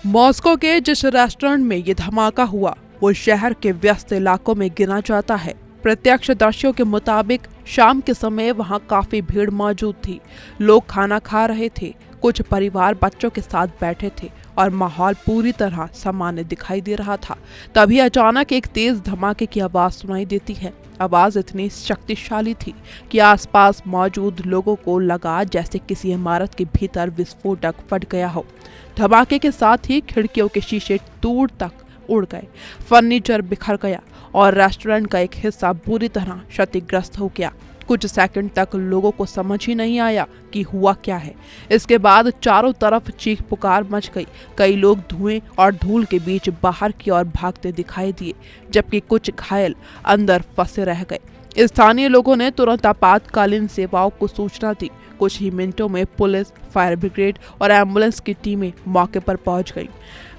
Moscow के जिस restaurant में ये धमाका हुआ वो शहर के व्यस्त इलाकों में गिना जाता है। प्रत्यक्षदर्शियों के मुताबिक शाम के समय वहां काफी भीड़ मौजूद थी। लोग खाना खा रहे थे, कुछ परिवार बच्चों के साथ बैठे थे और माहौल पूरी तरह सामान्य दिखाई दे रहा था। तभी अचानक एक तेज धमाके की आवाज सुनाई देती है। आवाज इतनी शक्तिशाली थी कि आसपास मौजूद लोगों को लगा जैसे किसी इमारत के भीतर विस्फोटक फट गया हो। धमाके के साथ ही खिड़कियों के शीशे दूर तक उड़ गए, फर्नीचर बिखर गया और रेस्टोरेंट का एक हिस्सा बुरी तरह क्षतिग्रस्त हो गया। कुछ सेकंड तक लोगों को समझ ही नहीं आया कि हुआ क्या है। इसके बाद चारों तरफ चीख पुकार मच गई। कई लोग धुएं और धूल के बीच बाहर की ओर भागते दिखाई दिए, जबकि कुछ घायल अंदर फंसे रह गए। स्थानीय लोगों ने तुरंत आपातकालीन सेवाओं को सूचना दी। कुछ ही मिनटों में पुलिस, फायर ब्रिगेड और एम्बुलेंस की टीमें मौके पर पहुंच गईं।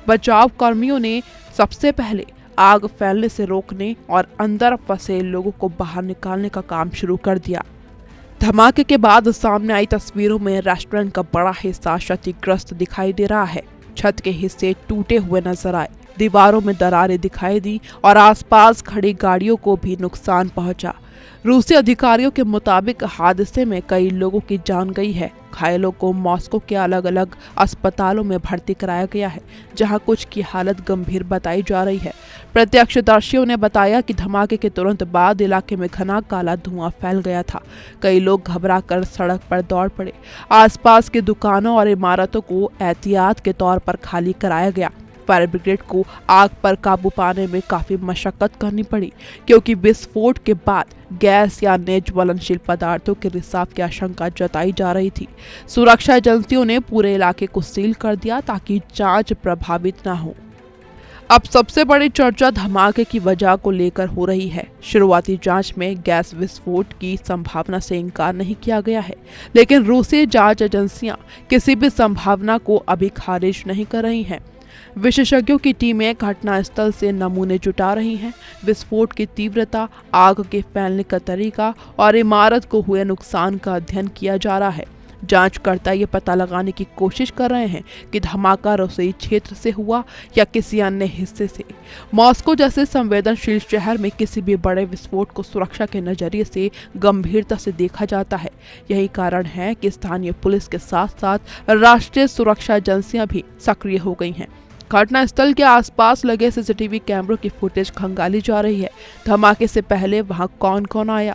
बचाव कर्मियों ने सबसे पहले आग फैलने से रोकने और अंदर फंसे लोगों को बाहर निकालने का काम शुरू कर दिया। धमाके के बाद सामने आई तस्वीरों में रेस्टोरेंट का बड़ा हिस्सा क्षतिग्रस्त दिखाई दे रहा है। छत के हिस्से टूटे हुए नजर आए, दीवारों में दरारें दिखाई दी और आसपास खड़ी गाड़ियों को भी नुकसान पहुंचा। रूसी अधिकारियों के मुताबिक हादसे में कई लोगों की जान गई है। घायलों को मॉस्को के अलग अलग अस्पतालों में भर्ती कराया गया है, जहां कुछ की हालत गंभीर बताई जा रही है। प्रत्यक्षदर्शियों ने बताया कि धमाके के तुरंत बाद इलाके में घना काला धुआं फैल गया था। कई लोग घबराकर सड़क पर दौड़ पड़े। आसपास की दुकानों और इमारतों को एहतियात के तौर पर खाली कराया गया। फायर ब्रिगेड को आग पर काबू पाने में काफी मशक्कत करनी पड़ी, क्योंकि विस्फोट के बाद गैस या अन्य ज्वलनशील पदार्थों के रिसाव की आशंका जताई जा रही थी। सुरक्षा एजेंसियों ने पूरे इलाके को सील कर दिया ताकि जांच प्रभावित न हो। अब सबसे बड़ी चर्चा धमाके की वजह को लेकर हो रही है। शुरुआती जांच में गैस विस्फोट की संभावना से इनकार नहीं किया गया है, लेकिन रूसी जांच एजेंसियां किसी भी संभावना को अभी खारिज नहीं कर रही हैं। विशेषज्ञों की टीमें घटनास्थल से नमूने जुटा रही हैं। विस्फोट की तीव्रता, आग के फैलने का तरीका और इमारत को हुए नुकसान का अध्ययन किया जा रहा है। जांचकर्ता ये पता लगाने की कोशिश कर रहे हैं कि धमाका रसोई क्षेत्र से हुआ या किसी अन्य हिस्से से। मॉस्को जैसे संवेदनशील शहर में किसी भी बड़े विस्फोट को सुरक्षा के नजरिए से गंभीरता से देखा जाता है। यही कारण है कि स्थानीय पुलिस के साथ साथ राष्ट्रीय सुरक्षा एजेंसियां भी सक्रिय हो गई हैं। घटनास्थल के आसपास लगे सीसीटीवी कैमरों की फुटेज खंगाली जा रही है। धमाके से पहले वहां कौन कौन आया,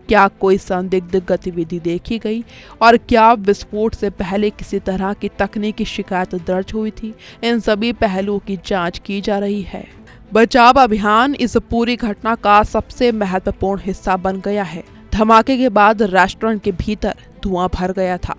क्या कोई संदिग्ध गतिविधि देखी गई और क्या विस्फोट से पहले किसी तरह की तकनीकी शिकायत दर्ज हुई थी, इन सभी पहलुओं की जांच की जा रही है। बचाव अभियान इस पूरी घटना का सबसे महत्वपूर्ण हिस्सा बन गया है। धमाके के बाद रेस्टोरेंट के भीतर धुआं भर गया था,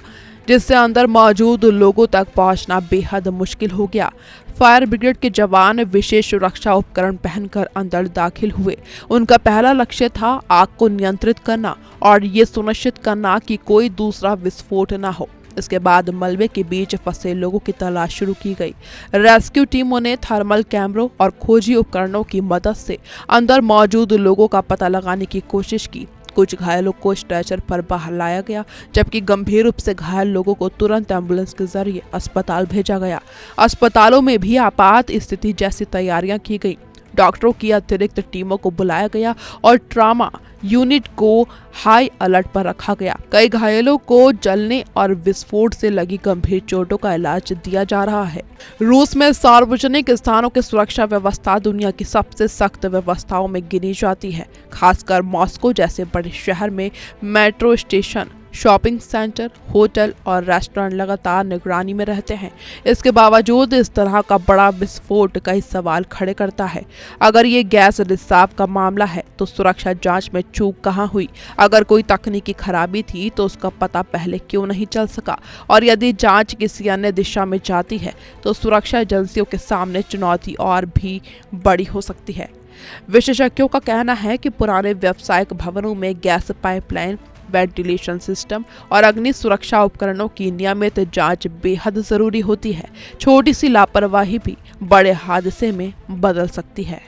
जिससे अंदर मौजूद लोगों तक पहुंचना बेहद मुश्किल हो गया। फायर ब्रिगेड के जवान विशेष सुरक्षा उपकरण पहनकर अंदर दाखिल हुए। उनका पहला लक्ष्य था आग को नियंत्रित करना और ये सुनिश्चित करना कि कोई दूसरा विस्फोट न हो। इसके बाद मलबे के बीच फंसे लोगों की तलाश शुरू की गई। रेस्क्यू टीमों ने थर्मल कैमरों और खोजी उपकरणों की मदद से अंदर मौजूद लोगों का पता लगाने की कोशिश की। कुछ घायलों को स्ट्रेचर पर बाहर लाया गया, जबकि गंभीर रूप से घायल लोगों को तुरंत एम्बुलेंस के जरिए अस्पताल भेजा गया। अस्पतालों में भी आपात स्थिति जैसी तैयारियां की गई। डॉक्टरों की अतिरिक्त टीमों को बुलाया गया और ट्रॉमा यूनिट को हाई अलर्ट पर रखा गया। कई घायलों को जलने और विस्फोट से लगी गंभीर चोटों का इलाज दिया जा रहा है। रूस में सार्वजनिक स्थानों की सुरक्षा व्यवस्था दुनिया की सबसे सख्त व्यवस्थाओं में गिनी जाती है। खासकर मॉस्को जैसे बड़े शहर में metro station, shopping centre, hotel और रेस्टोरेंट लगातार निगरानी में रहते हैं। इसके बावजूद इस तरह का बड़ा विस्फोट कई सवाल खड़े करता है। अगर ये गैस रिसाव का मामला है तो सुरक्षा जांच में चूक कहां हुई? अगर कोई तकनीकी खराबी थी तो उसका पता पहले क्यों नहीं चल सका? और यदि जांच किसी अन्य दिशा में जाती है तो सुरक्षा एजेंसियों के सामने चुनौती और भी बड़ी हो सकती है। विशेषज्ञों का कहना है कि पुराने व्यावसायिक भवनों में गैस पाइपलाइन, वेंटिलेशन सिस्टम और अग्नि सुरक्षा उपकरणों की नियमित जांच बेहद जरूरी होती है। छोटी सी लापरवाही भी बड़े हादसे में बदल सकती है।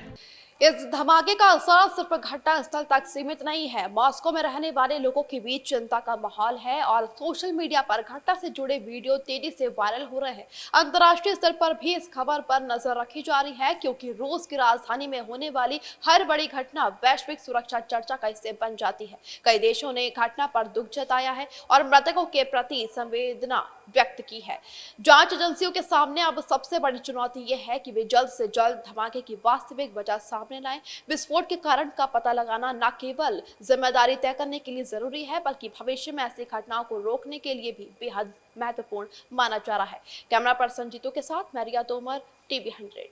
इस धमाके का असर सिर्फ घटना स्थल तक सीमित नहीं है। मॉस्को में रहने वाले लोगों के बीच चिंता का माहौल है और सोशल मीडिया पर घटना से जुड़े वीडियो तेजी से वायरल हो रहे हैं। अंतर्राष्ट्रीय स्तर पर भी इस खबर पर नजर रखी जा रही है, क्योंकि रूस की राजधानी में होने वाली हर बड़ी घटना वैश्विक सुरक्षा चर्चा का हिस्सा बन जाती है। कई देशों ने घटना पर दुख जताया है और मृतकों के प्रति संवेदना व्यक्त की है। जांच एजेंसियों के सामने अब सबसे बड़ी चुनौती यह है कि वे जल्द से जल्द धमाके की वास्तविक वजह सामने लाएं। विस्फोट के कारण का पता लगाना न केवल जिम्मेदारी तय करने के लिए जरूरी है, बल्कि भविष्य में ऐसी घटनाओं को रोकने के लिए भी बेहद महत्वपूर्ण माना जा रहा है। कैमरा पर्सन जीतू के साथ मैं रिया तोमर, टीवी 100।